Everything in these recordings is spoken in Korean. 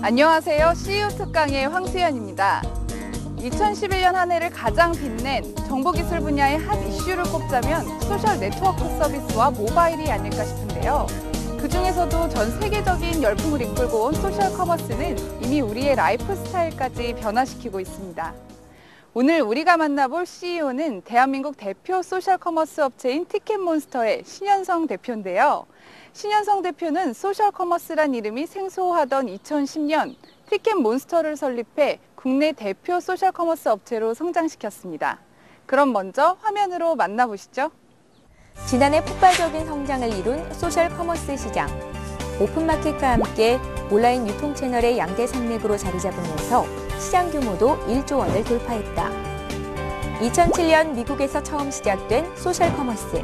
안녕하세요. CEO 특강의 황수연입니다. 2011년 한 해를 가장 빛낸 정보기술 분야의 핫 이슈를 꼽자면 소셜 네트워크 서비스와 모바일이 아닐까 싶은데요. 그중에서도 전 세계적인 열풍을 이끌고 온 소셜 커머스는 이미 우리의 라이프 스타일까지 변화시키고 있습니다. 오늘 우리가 만나볼 CEO는 대한민국 대표 소셜 커머스 업체인 티켓몬스터의 신현성 대표인데요. 신현성 대표는 소셜 커머스란 이름이 생소하던 2010년 티켓몬스터를 설립해 국내 대표 소셜 커머스 업체로 성장시켰습니다. 그럼 먼저 화면으로 만나보시죠. 지난해 폭발적인 성장을 이룬 소셜 커머스 시장. 오픈마켓과 함께 온라인 유통 채널의 양대 산맥으로 자리 잡으면서 시장 규모도 1조 원을 돌파했다. 2007년 미국에서 처음 시작된 소셜 커머스.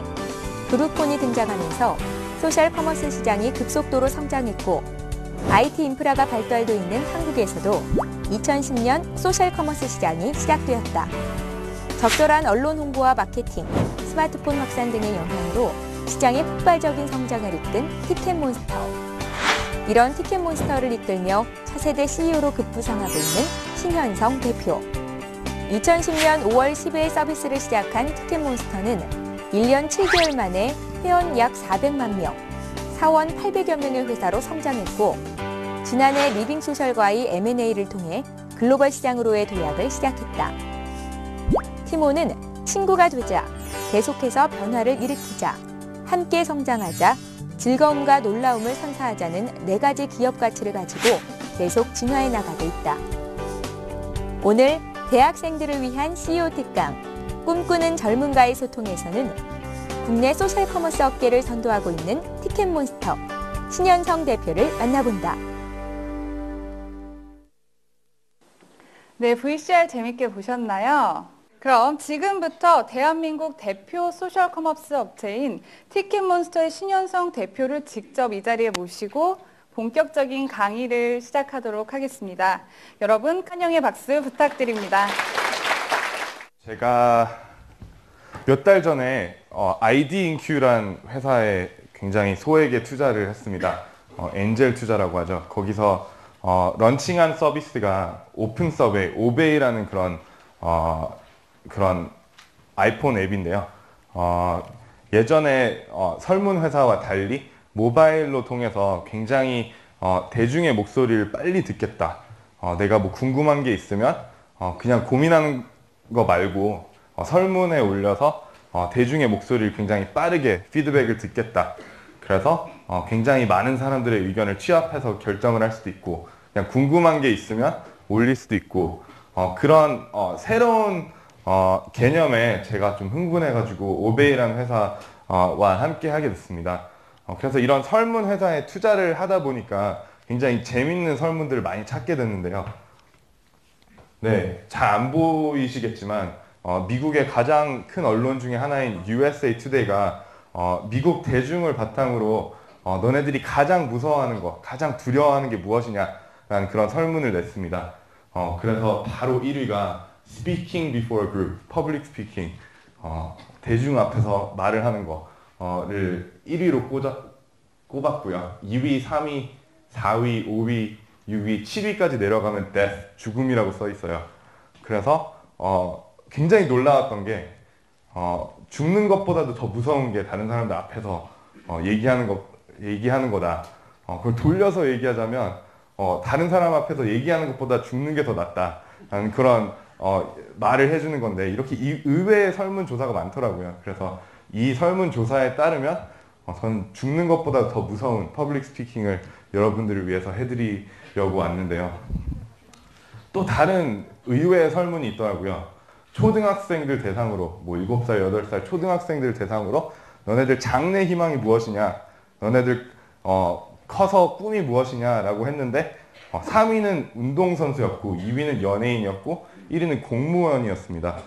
그룹폰이 등장하면서 소셜 커머스 시장이 급속도로 성장했고 IT 인프라가 발달돼 있는 한국에서도 2010년 소셜 커머스 시장이 시작되었다. 적절한 언론 홍보와 마케팅, 스마트폰 확산 등의 영향으로 시장의 폭발적인 성장을 이끈 티켓몬스터. 이런 티켓몬스터를 이끌며 차세대 CEO로 급부상하고 있는 신현성 대표. 2010년 5월 10일 서비스를 시작한 티켓몬스터는 1년 7개월 만에 회원 약 400만 명, 사원 800여 명의 회사로 성장했고 지난해 리빙소셜과의 M&A를 통해 글로벌 시장으로의 도약을 시작했다. 티모는 친구가 되자, 계속해서 변화를 일으키자, 함께 성장하자, 즐거움과 놀라움을 선사하자는 4가지 기업 가치를 가지고 계속 진화해 나가고 있다. 오늘 대학생들을 위한 CEO 특강, 꿈꾸는 젊은가의 소통에서는 국내 소셜 커머스 업계를 선도하고 있는 티켓몬스터 신현성 대표를 만나본다. 네, VCR 재밌게 보셨나요? 그럼 지금부터 대한민국 대표 소셜 커머스 업체인 티켓몬스터의 신현성 대표를 직접 이 자리에 모시고 본격적인 강의를 시작하도록 하겠습니다. 여러분, 환영의 박수 부탁드립니다. 제가 몇 달 전에 ID인큐란 회사에 굉장히 소액의 투자를 했습니다. 엔젤 투자라고 하죠. 거기서 런칭한 서비스가 오픈 서베이, 오베이라는 그런 아이폰 앱인데요. 예전에 설문 회사와 달리 모바일로 통해서 굉장히 대중의 목소리를 빨리 듣겠다. 내가 뭐 궁금한 게 있으면 그냥 고민하는 거 말고 설문에 올려서 대중의 목소리를 굉장히 빠르게 피드백을 듣겠다. 그래서 굉장히 많은 사람들의 의견을 취합해서 결정을 할 수도 있고 그냥 궁금한 게 있으면 올릴 수도 있고 그런 새로운 개념에 제가 좀 흥분해가지고 오베이라는 회사와 함께 하게 됐습니다. 그래서 이런 설문 회사에 투자를 하다 보니까 굉장히 재밌는 설문들을 많이 찾게 됐는데요. 네, 잘 안 보이시겠지만 미국의 가장 큰 언론 중에 하나인 USA Today가 미국 대중을 바탕으로 너네들이 가장 무서워하는 거, 가장 두려워하는 게 무엇이냐라는 그런 설문을 냈습니다. 그래서 바로 1위가 Speaking before a group, Public Speaking, 대중 앞에서 말을 하는 거를 1위로 꼽았고요. 2위, 3위, 4위, 5위, 6위, 7위까지 내려가면 death, 죽음이라고 써 있어요. 그래서 굉장히 놀라웠던 게 죽는 것보다도 더 무서운 게 다른 사람들 앞에서 얘기하는 거다. 그걸 돌려서 얘기하자면 다른 사람 앞에서 얘기하는 것보다 죽는 게 더 낫다라는 그런 말을 해주는 건데 이렇게 의외의 설문조사가 많더라고요. 그래서 이 설문조사에 따르면 저는 죽는 것보다 더 무서운 퍼블릭 스피킹을 여러분들을 위해서 해드리려고 왔는데요. 또 다른 의외의 설문이 있더라고요. 초등학생들 대상으로, 뭐 7살, 8살 초등학생들 대상으로 너네들 장래 희망이 무엇이냐, 너네들 커서 꿈이 무엇이냐라고 했는데 3위는 운동선수였고 2위는 연예인이었고 1위는 공무원이었습니다.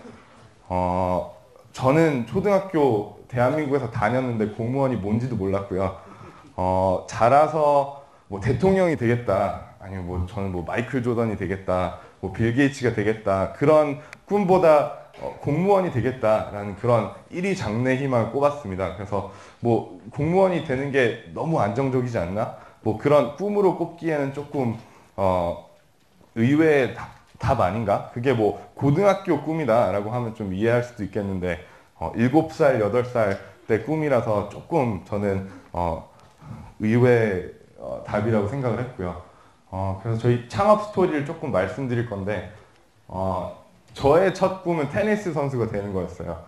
저는 초등학교 대한민국에서 다녔는데 공무원이 뭔지도 몰랐고요. 자라서 뭐 대통령이 되겠다, 아니면 뭐 저는 뭐 마이클 조던이 되겠다, 뭐 빌 게이츠가 되겠다, 그런 꿈보다 공무원이 되겠다라는 그런 1위 장래 희망을 꼽았습니다. 그래서 뭐 공무원이 되는 게 너무 안정적이지 않나? 뭐 그런 꿈으로 꼽기에는 조금 의외의 답 아닌가? 그게 뭐 고등학교 꿈이다라고 하면 좀 이해할 수도 있겠는데 7살, 8살 때 꿈이라서 조금 저는 의외의 답이라고 생각을 했고요. 그래서 저희 창업 스토리를 조금 말씀드릴 건데 저의 첫 꿈은 테니스 선수가 되는 거였어요.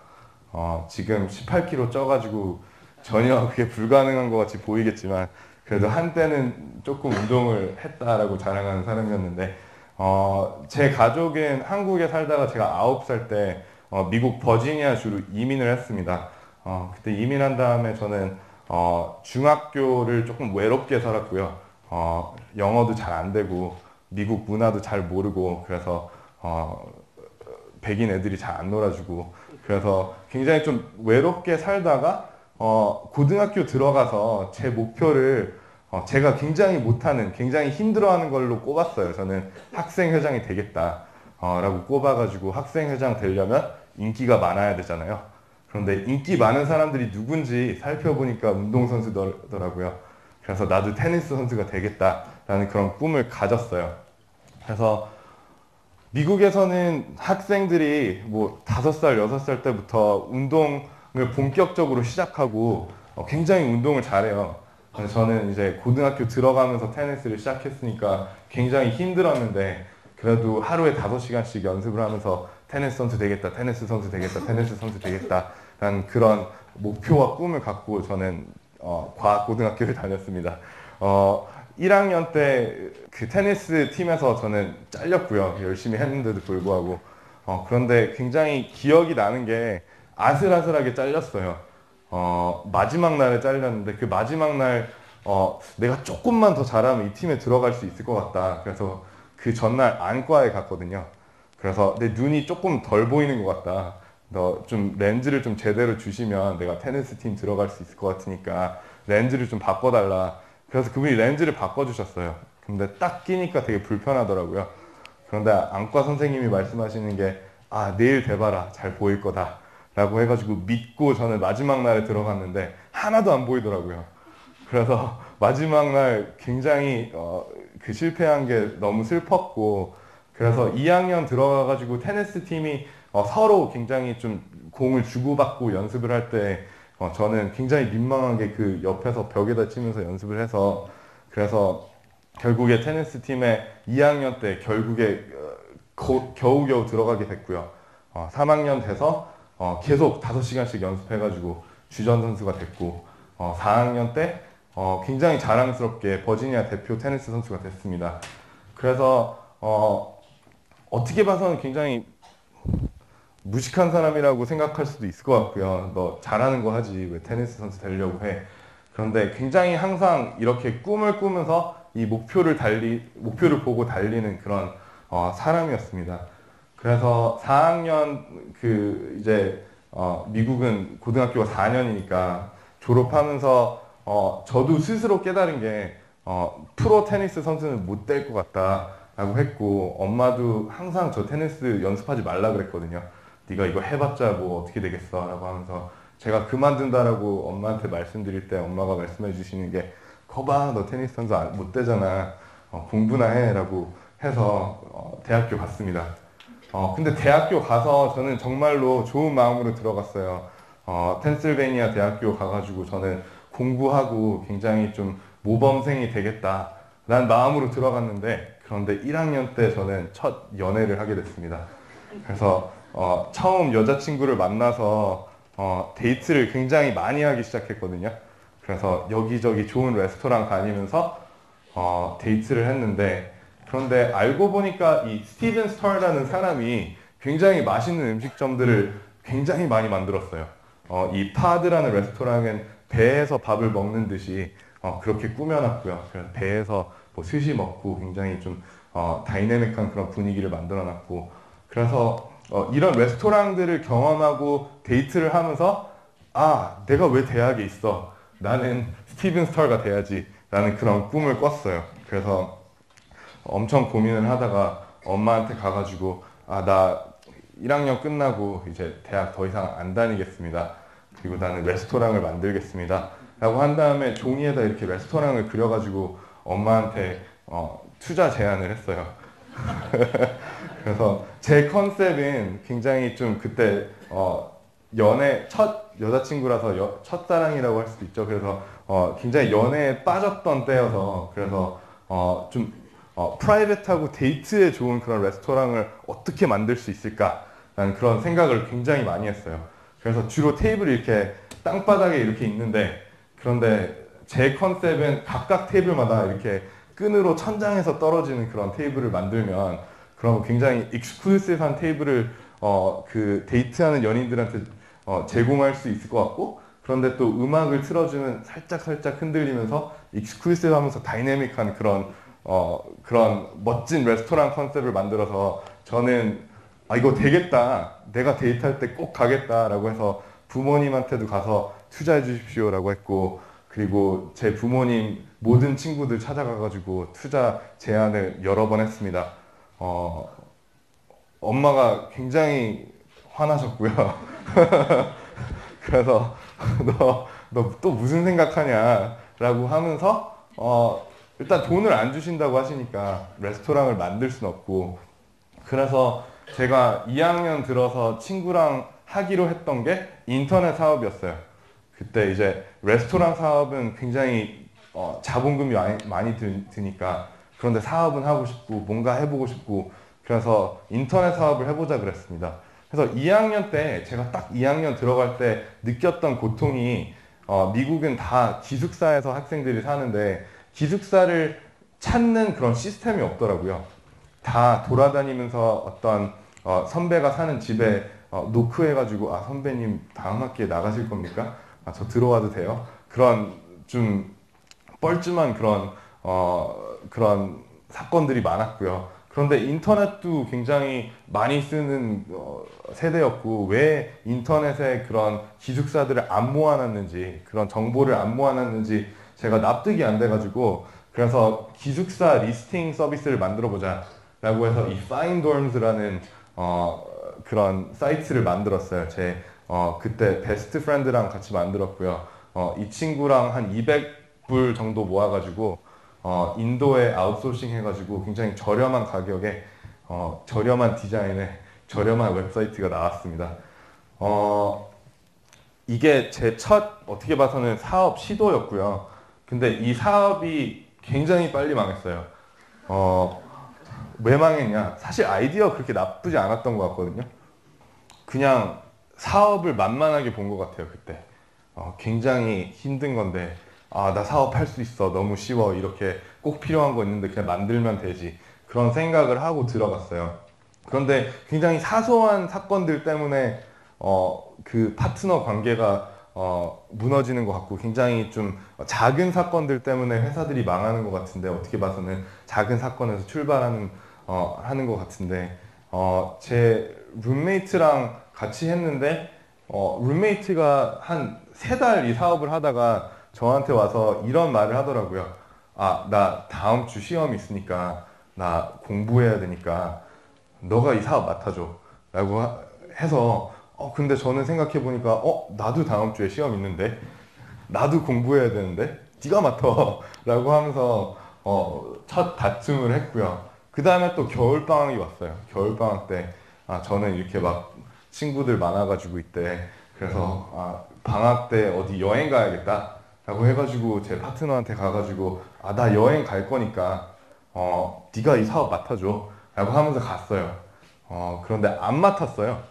지금 18kg 쪄가지고 전혀 그게 불가능한 것 같이 보이겠지만 그래도 한때는 조금 운동을 했다라고 자랑하는 사람이었는데 제 가족은 한국에 살다가 제가 9살 때 미국 버지니아 주로 이민을 했습니다. 그때 이민한 다음에 저는 중학교를 조금 외롭게 살았고요. 영어도 잘 안 되고 미국 문화도 잘 모르고 그래서 백인 애들이 잘 안 놀아주고 그래서 굉장히 좀 외롭게 살다가 고등학교 들어가서 제 목표를 제가 굉장히 못하는 굉장히 힘들어하는 걸로 꼽았어요. 저는 학생회장이 되겠다 라고 꼽아가지고 학생회장 되려면 인기가 많아야 되잖아요. 그런데 인기 많은 사람들이 누군지 살펴보니까 운동선수더라고요. 그래서 나도 테니스 선수가 되겠다라는 그런 꿈을 가졌어요. 그래서 미국에서는 학생들이 뭐 5살, 6살 때부터 운동을 본격적으로 시작하고 굉장히 운동을 잘해요. 그래서 저는 이제 고등학교 들어가면서 테니스를 시작했으니까 굉장히 힘들었는데 그래도 하루에 5시간씩 연습을 하면서 테니스 선수 되겠다, 테니스 선수 되겠다, 테니스 선수 되겠다 라는 그런 목표와 꿈을 갖고 저는 과학고등학교를 다녔습니다. 1학년 때 그 테니스 팀에서 저는 잘렸고요. 열심히 했는데도 불구하고. 그런데 굉장히 기억이 나는 게 아슬아슬하게 잘렸어요. 마지막 날에 잘렸는데 그 마지막 날 내가 조금만 더 잘하면 이 팀에 들어갈 수 있을 것 같다. 그래서 그 전날 안과에 갔거든요. 그래서 내 눈이 조금 덜 보이는 것 같다. 너 좀 렌즈를 좀 제대로 주시면 내가 테니스 팀 들어갈 수 있을 것 같으니까 렌즈를 좀 바꿔달라. 그래서 그분이 렌즈를 바꿔주셨어요. 근데 딱 끼니까 되게 불편하더라고요. 그런데 안과 선생님이 말씀하시는 게 내일 대봐라. 잘 보일 거다. 라고 해가지고 믿고 저는 마지막 날에 들어갔는데 하나도 안 보이더라고요. 그래서 마지막 날 굉장히 그 실패한 게 너무 슬펐고 그래서 2학년 들어가가지고 테니스 팀이 서로 굉장히 좀 공을 주고받고 연습을 할 때 저는 굉장히 민망하게 그 옆에서 벽에다 치면서 연습을 해서 그래서 결국에 테니스 팀에 2학년 때 결국에 겨우겨우 들어가게 됐고요. 3학년 돼서 계속 5시간씩 연습해가지고 주전 선수가 됐고 4학년 때 굉장히 자랑스럽게 버지니아 대표 테니스 선수가 됐습니다. 그래서 어떻게 봐서는 굉장히 무식한 사람이라고 생각할 수도 있을 것 같고요. 너 잘하는 거 하지 왜 테니스 선수 되려고 해. 그런데 굉장히 항상 이렇게 꿈을 꾸면서 이 목표를 보고 달리는 그런 사람이었습니다. 그래서 4학년 이제 미국은 고등학교가 4년이니까 졸업하면서 저도 스스로 깨달은 게 프로 테니스 선수는 못 될 것 같다라고 했고 엄마도 항상 저 테니스 연습하지 말라 그랬거든요. 네가 이거 해봤자 뭐 어떻게 되겠어 라고 하면서 제가 그만둔다라고 엄마한테 말씀드릴 때 엄마가 말씀해 주시는 게 거봐 너 테니스 선수 못 되잖아 공부나 해 라고 해서 대학교 갔습니다. 근데 대학교 가서 저는 정말로 좋은 마음으로 들어갔어요. 펜실베이니아 대학교 가가지고 저는 공부하고 굉장히 좀 모범생이 되겠다 라는 마음으로 들어갔는데 그런데 1학년 때 저는 첫 연애를 하게 됐습니다. 그래서 처음 여자친구를 만나서 데이트를 굉장히 많이 하기 시작했거든요. 그래서 여기저기 좋은 레스토랑 다니면서 데이트를 했는데 그런데 알고 보니까 이 스티븐 스타라는 사람이 굉장히 맛있는 음식점들을 굉장히 많이 만들었어요. 이 파드라는 레스토랑은 배에서 밥을 먹는 듯이 그렇게 꾸며놨고요. 그래서 배에서 뭐 스시 먹고 굉장히 좀 다이내믹한 그런 분위기를 만들어놨고 그래서 이런 레스토랑들을 경험하고 데이트를 하면서 내가 왜 대학에 있어? 나는 스티븐 스타가 돼야지 라는 그런 꿈을 꿨어요. 그래서 엄청 고민을 하다가 엄마한테 가가지고 나 1학년 끝나고 이제 대학 더 이상 안 다니겠습니다. 그리고 나는 레스토랑을 만들겠습니다. 라고 한 다음에 종이에다 이렇게 레스토랑을 그려가지고 엄마한테 투자 제안을 했어요. 그래서 제 컨셉은 굉장히 좀 그때 연애 첫 여자친구라서 첫사랑이라고 할 수도 있죠. 그래서 굉장히 연애에 빠졌던 때여서 그래서 좀 프라이빗하고 데이트에 좋은 그런 레스토랑을 어떻게 만들 수 있을까라는 그런 생각을 굉장히 많이 했어요. 그래서 주로 테이블이 이렇게 땅바닥에 이렇게 있는데 그런데 제 컨셉은 각각 테이블마다 이렇게 끈으로 천장에서 떨어지는 그런 테이블을 만들면 그럼 굉장히 익스클루시브한 테이블을 그 데이트하는 연인들한테 제공할 수 있을 것 같고 그런데 또 음악을 틀어주면 살짝 흔들리면서 익스클루시브하면서 다이내믹한 그런 멋진 레스토랑 컨셉을 만들어서 저는 이거 되겠다 내가 데이트할 때 꼭 가겠다라고 해서 부모님한테도 가서 투자해 주십시오라고 했고 그리고 제 부모님 모든 친구들 찾아가가지고 투자 제안을 여러 번 했습니다. 엄마가 굉장히 화나셨고요. 그래서 너 또 무슨 생각하냐 라고 하면서 일단 돈을 안 주신다고 하시니까 레스토랑을 만들 순 없고 그래서 제가 2학년 들어서 친구랑 하기로 했던 게 인터넷 사업이었어요. 그때 이제 레스토랑 사업은 굉장히 자본금이 많이 드니까 그런데 사업은 하고 싶고 뭔가 해보고 싶고 그래서 인터넷 사업을 해보자 그랬습니다. 그래서 2학년 때 제가 딱 2학년 들어갈 때 느꼈던 고통이 미국은 다 기숙사에서 학생들이 사는데 기숙사를 찾는 그런 시스템이 없더라고요. 다 돌아다니면서 어떤 선배가 사는 집에 노크해가지고 선배님 다음 학기에 나가실 겁니까? 저 들어와도 돼요? 그런 좀 뻘쭘한 그런 사건들이 많았고요. 그런데 인터넷도 굉장히 많이 쓰는 세대였고 왜 인터넷에 그런 기숙사들을 안 모아놨는지 그런 정보를 안 모아놨는지 제가 납득이 안 돼가지고 그래서 기숙사 리스팅 서비스를 만들어보자 라고 해서 이 파인드орм스라는 그런 사이트를 만들었어요. 제 그때 베스트 프렌드랑 같이 만들었고요. 이 친구랑 한 200불 정도 모아가지고 인도에 아웃소싱 해가지고 굉장히 저렴한 가격에 저렴한 디자인에 저렴한 웹사이트가 나왔습니다. 이게 제 첫 어떻게 봐서는 사업 시도였고요. 근데 이 사업이 굉장히 빨리 망했어요. 왜 망했냐? 사실 아이디어 그렇게 나쁘지 않았던 것 같거든요. 그냥 사업을 만만하게 본 것 같아요, 그때. 굉장히 힘든 건데, 나 사업할 수 있어. 너무 쉬워. 이렇게 꼭 필요한 거 있는데 그냥 만들면 되지. 그런 생각을 하고 들어갔어요. 그런데 굉장히 사소한 사건들 때문에, 그 파트너 관계가, 무너지는 것 같고, 굉장히 좀 작은 사건들 때문에 회사들이 망하는 것 같은데, 어떻게 봐서는 작은 사건에서 출발하는, 하는 것 같은데, 제 룸메이트랑 같이 했는데, 룸메이트가 한 3달 이 사업을 하다가 저한테 와서 이런 말을 하더라고요. 나 다음 주 시험이 있으니까 나 공부해야 되니까 너가 이 사업 맡아줘 라고 해서 근데 저는 생각해 보니까 나도 다음 주에 시험 있는데 나도 공부해야 되는데 네가 맡아 라고 하면서 첫 다툼을 했고요. 그 다음에 또 겨울방학이 왔어요. 겨울방학 때 저는 이렇게 막 친구들 많아가지고 이때 그래서 방학 때 어디 여행 가야겠다 라고 해가지고 제 파트너한테 가가지고 나 여행 갈 거니까 네가 이 사업 맡아줘 라고 하면서 갔어요. 그런데 안 맡았어요.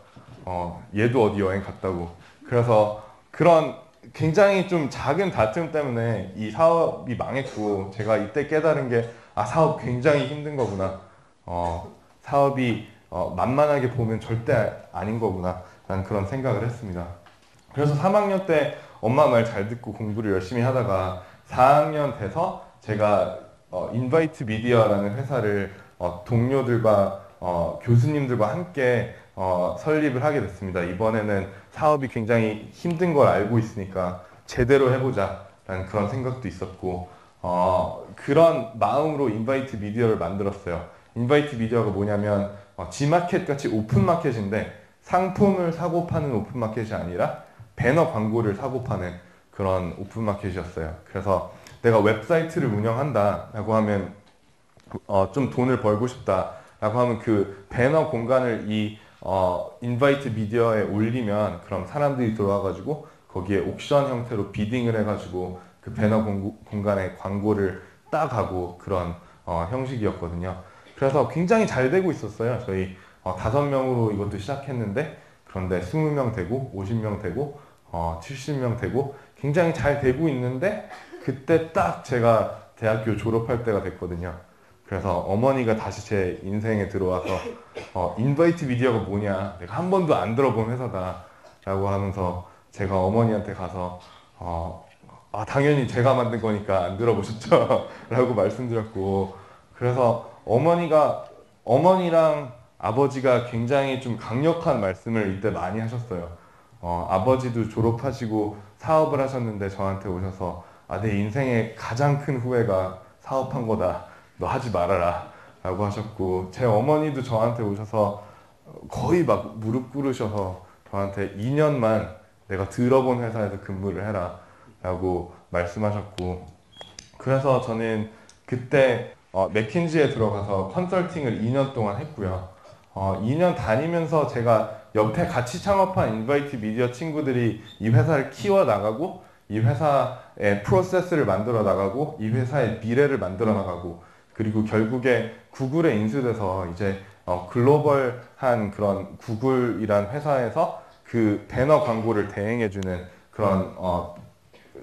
얘도 어디 여행 갔다고. 그래서 그런 굉장히 좀 작은 다툼 때문에 이 사업이 망했고 제가 이때 깨달은 게 사업 굉장히 힘든 거구나. 사업이 만만하게 보면 절대 아닌 거구나 라는 그런 생각을 했습니다. 그래서 3학년 때 엄마 말 잘 듣고 공부를 열심히 하다가 4학년 돼서 제가 인바이트 미디어라는 회사를 동료들과 교수님들과 함께 설립을 하게 됐습니다. 이번에는 사업이 굉장히 힘든 걸 알고 있으니까 제대로 해보자 라는 그런 생각도 있었고 그런 마음으로 인바이트 미디어를 만들었어요. 인바이트 미디어가 뭐냐면 G마켓 같이 오픈마켓인데 상품을 사고 파는 오픈마켓이 아니라 배너 광고를 사고 파는 그런 오픈마켓이었어요. 그래서 내가 웹사이트를 운영한다 라고 하면 좀 돈을 벌고 싶다라고 하면 그 배너 공간을 이 인바이트 미디어에 올리면 그럼 사람들이 들어와가지고 거기에 옥션 형태로 비딩을 해가지고 그 배너 공간에 광고를 따가고 그런 형식이었거든요. 그래서 굉장히 잘 되고 있었어요. 저희 5명으로 이것도 시작했는데 그런데 20명 되고 50명 되고 70명 되고 굉장히 잘 되고 있는데 그때 딱 제가 대학교 졸업할 때가 됐거든요. 그래서 어머니가 다시 제 인생에 들어와서 인바이트 미디어가 뭐냐, 내가 한 번도 안 들어본 회사다 라고 하면서 제가 어머니한테 가서 당연히 제가 만든 거니까 안 들어보셨죠? 라고 말씀드렸고, 그래서 어머니랑 아버지가 굉장히 좀 강력한 말씀을 이때 많이 하셨어요. 아버지도 졸업하시고 사업을 하셨는데 저한테 오셔서 내 인생의 가장 큰 후회가 사업한 거다. 너 하지 말아라. 라고 하셨고, 제 어머니도 저한테 오셔서 거의 막 무릎 꿇으셔서 저한테 2년만 내가 들어본 회사에서 근무를 해라. 라고 말씀하셨고, 그래서 저는 그때 맥킨지에 들어가서 컨설팅을 2년 동안 했고요. 2년 다니면서 제가 옆에 같이 창업한 인바이트 미디어 친구들이 이 회사를 키워나가고 이 회사의 프로세스를 만들어 나가고 이 회사의 미래를 만들어 나가고 그리고 결국에 구글에 인수돼서 이제 글로벌한 그런 구글이란 회사에서 그 배너 광고를 대행해주는 그런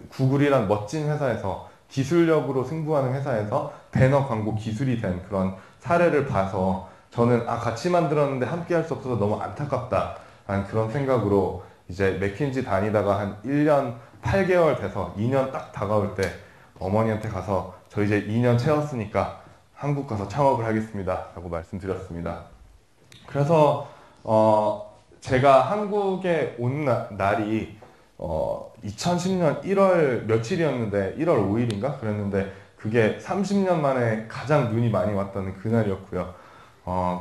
구글이란 멋진 회사에서 기술력으로 승부하는 회사에서 배너 광고 기술이 된 그런 사례를 봐서 저는 같이 만들었는데 함께 할 수 없어서 너무 안타깝다 라는 그런 생각으로 이제 맥킨지 다니다가 한 1년 8개월 돼서 2년 딱 다가올 때 어머니한테 가서 저 이제 2년 채웠으니까 한국 가서 창업을 하겠습니다 라고 말씀드렸습니다. 그래서 제가 한국에 온 날이 2010년 1월 며칠이었는데 1월 5일인가 그랬는데 그게 30년 만에 가장 눈이 많이 왔다는 그날이었고요.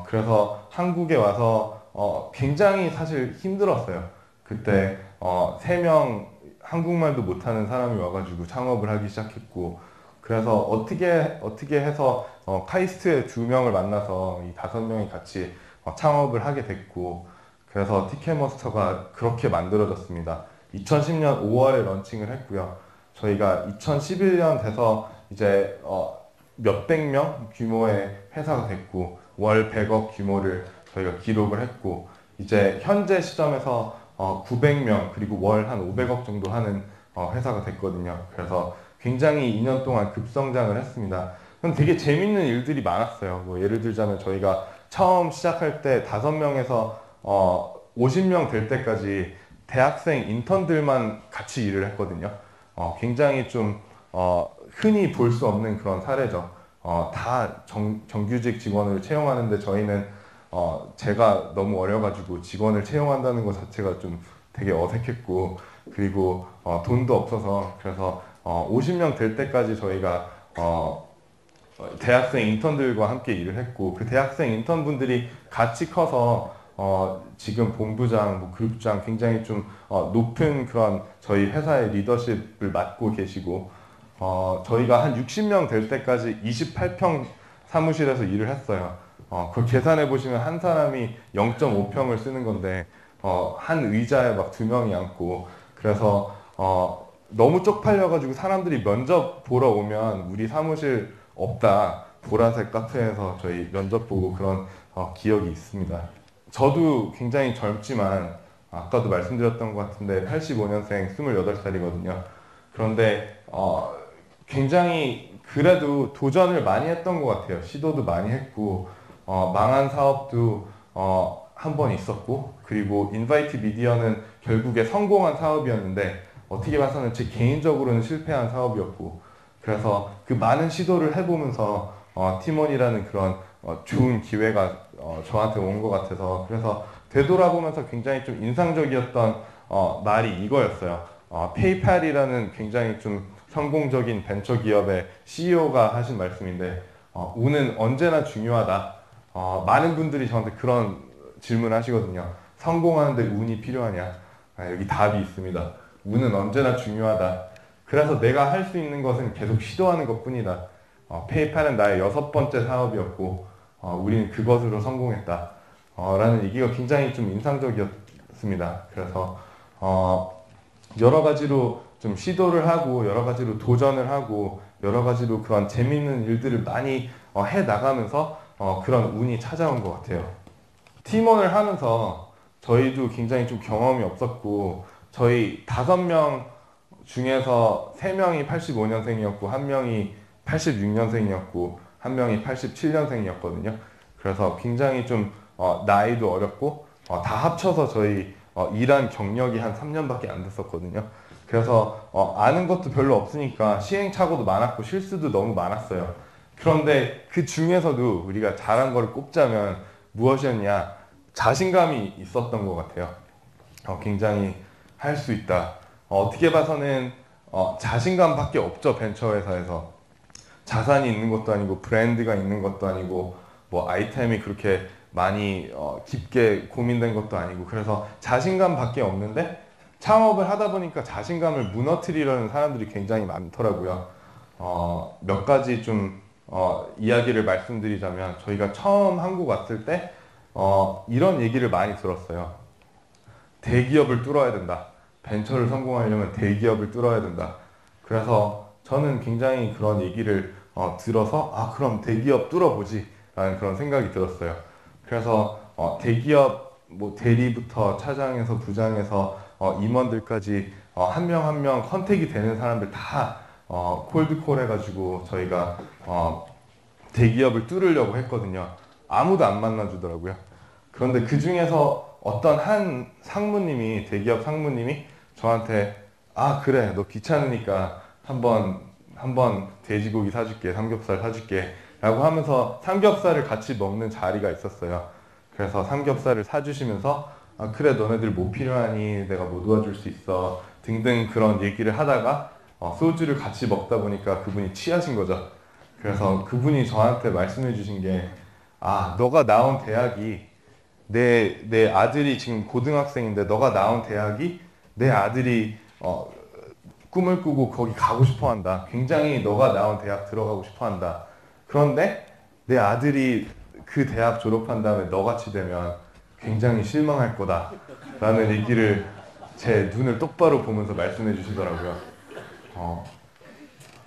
그래서 한국에 와서 굉장히 사실 힘들었어요. 그때 3명 한국말도 못하는 사람이 와가지고 창업을 하기 시작했고, 그래서 어떻게 해서 카이스트에 2명을 만나서 이 5명이 같이 창업을 하게 됐고, 그래서 티켓머스터가 그렇게 만들어졌습니다. 2010년 5월에 런칭을 했고요. 저희가 2011년 돼서 이제 몇백 명 규모의 회사가 됐고 월 100억 규모를 저희가 기록을 했고, 이제 현재 시점에서 900명 그리고 월 한 500억 정도 하는 회사가 됐거든요. 그래서 굉장히 2년 동안 급성장을 했습니다. 그럼 되게 재밌는 일들이 많았어요. 뭐 예를 들자면 저희가 처음 시작할 때 5명에서 50명 될 때까지 대학생 인턴들만 같이 일을 했거든요. 굉장히 좀 흔히 볼 수 없는 그런 사례죠. 다 정규직 직원을 채용하는데 저희는 제가 너무 어려가지고 직원을 채용한다는 것 자체가 좀 되게 어색했고, 그리고 돈도 없어서, 그래서 50명 될 때까지 저희가 대학생 인턴들과 함께 일을 했고, 그 대학생 인턴분들이 같이 커서 지금 본부장, 뭐 그룹장 굉장히 좀 높은 그런 저희 회사의 리더십을 맡고 계시고, 저희가 한 60명 될 때까지 28평 사무실에서 일을 했어요. 그걸 계산해 보시면 한 사람이 0.5평을 쓰는 건데 한 의자에 막 2명이 앉고, 그래서 너무 쪽팔려가지고 사람들이 면접 보러 오면 우리 사무실 없다, 보라색 카페에서 저희 면접 보고 그런 기억이 있습니다. 저도 굉장히 젊지만 아까도 말씀드렸던 것 같은데 85년생 28살이거든요. 그런데 굉장히 그래도 도전을 많이 했던 것 같아요. 시도도 많이 했고 망한 사업도 한 번 있었고, 그리고 인바이트 미디어는 결국에 성공한 사업이었는데 어떻게 봐서는 제 개인적으로는 실패한 사업이었고, 그래서 그 많은 시도를 해보면서 팀원이라는 그런 좋은 기회가 저한테 온 것 같아서, 그래서 되돌아보면서 굉장히 좀 인상적이었던 말이 이거였어요. 페이팔이라는 굉장히 좀 성공적인 벤처기업의 CEO가 하신 말씀인데, 운은 언제나 중요하다. 많은 분들이 저한테 그런 질문을 하시거든요. 성공하는데 운이 필요하냐? 여기 답이 있습니다. 운은 언제나 중요하다. 그래서 내가 할 수 있는 것은 계속 시도하는 것 뿐이다. 페이팔은 나의 6번째 사업이었고 우리는 그것으로 성공했다. 라는 얘기가 굉장히 좀 인상적이었습니다. 그래서 여러 가지로 좀 시도를 하고 여러 가지로 도전을 하고 여러 가지로 그런 재미있는 일들을 많이 해 나가면서 그런 운이 찾아온 것 같아요. 팀원을 하면서 저희도 굉장히 좀 경험이 없었고 저희 5명 중에서 3명이 85년생이었고 1명이 86년생이었고 1명이 87년생이었거든요. 그래서 굉장히 좀 나이도 어렸고 다 합쳐서 저희 일한 경력이 한 3년밖에 안 됐었거든요. 그래서 아는 것도 별로 없으니까 시행착오도 많았고 실수도 너무 많았어요. 그런데 그 중에서도 우리가 잘한 걸 꼽자면 무엇이었냐? 자신감이 있었던 것 같아요. 굉장히 할 수 있다. 어떻게 봐서는 자신감밖에 없죠. 벤처회사에서. 자산이 있는 것도 아니고 브랜드가 있는 것도 아니고 뭐 아이템이 그렇게 많이 깊게 고민된 것도 아니고 그래서 자신감밖에 없는데 창업을 하다 보니까 자신감을 무너뜨리려는 사람들이 굉장히 많더라고요. 몇 가지 좀 이야기를 말씀드리자면 저희가 처음 한국 왔을 때 이런 얘기를 많이 들었어요. 대기업을 뚫어야 된다. 벤처를 성공하려면 대기업을 뚫어야 된다. 그래서 저는 굉장히 그런 얘기를 들어서 그럼 대기업 뚫어보지 라는 그런 생각이 들었어요. 그래서 대기업 뭐 대리부터 차장에서 부장에서 임원들까지 한 명 한 명 컨택이 되는 사람들 다 콜드콜 해가지고 저희가 대기업을 뚫으려고 했거든요. 아무도 안 만나주더라고요. 그런데 그 중에서 어떤 한 상무님이 대기업 상무님이 저한테 그래 너 귀찮으니까 한번 돼지고기 사줄게 삼겹살 사줄게 라고 하면서 삼겹살을 같이 먹는 자리가 있었어요. 그래서 삼겹살을 사주시면서 그래 너네들 뭐 필요하니 내가 뭐 도와줄 수 있어 등등 그런 얘기를 하다가 소주를 같이 먹다 보니까 그분이 취하신 거죠. 그래서 그분이 저한테 말씀해 주신 게 너가 나온 대학이 내 아들이 지금 고등학생인데 너가 나온 대학이 내 아들이 꿈을 꾸고 거기 가고 싶어 한다. 굉장히 너가 나온 대학 들어가고 싶어 한다. 그런데 내 아들이 그 대학 졸업한 다음에 너같이 되면 굉장히 실망할 거다. 라는 얘기를 제 눈을 똑바로 보면서 말씀해 주시더라고요.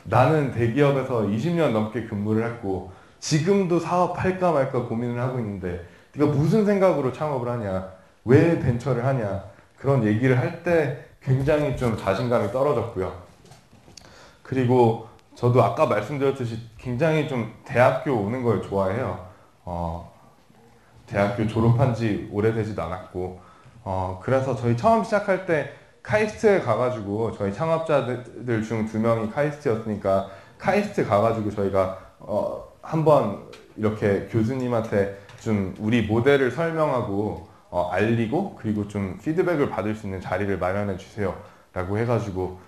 나는 대기업에서 20년 넘게 근무를 했고 지금도 사업할까 말까 고민을 하고 있는데 네가 무슨 생각으로 창업을 하냐? 왜 벤처를 하냐? 그런 얘기를 할 때 굉장히 좀 자신감이 떨어졌고요. 그리고 저도 아까 말씀드렸듯이 굉장히 좀 대학교 오는 걸 좋아해요. 대학교 졸업한 지 오래되지도 않았고 그래서 저희 처음 시작할 때 카이스트에 가가지고 저희 창업자들 중 2명이 카이스트였으니까 카이스트 가가지고 저희가 한번 이렇게 교수님한테 좀 우리 모델을 설명하고 알리고 그리고 좀 피드백을 받을 수 있는 자리를 마련해 주세요 라고 해가지고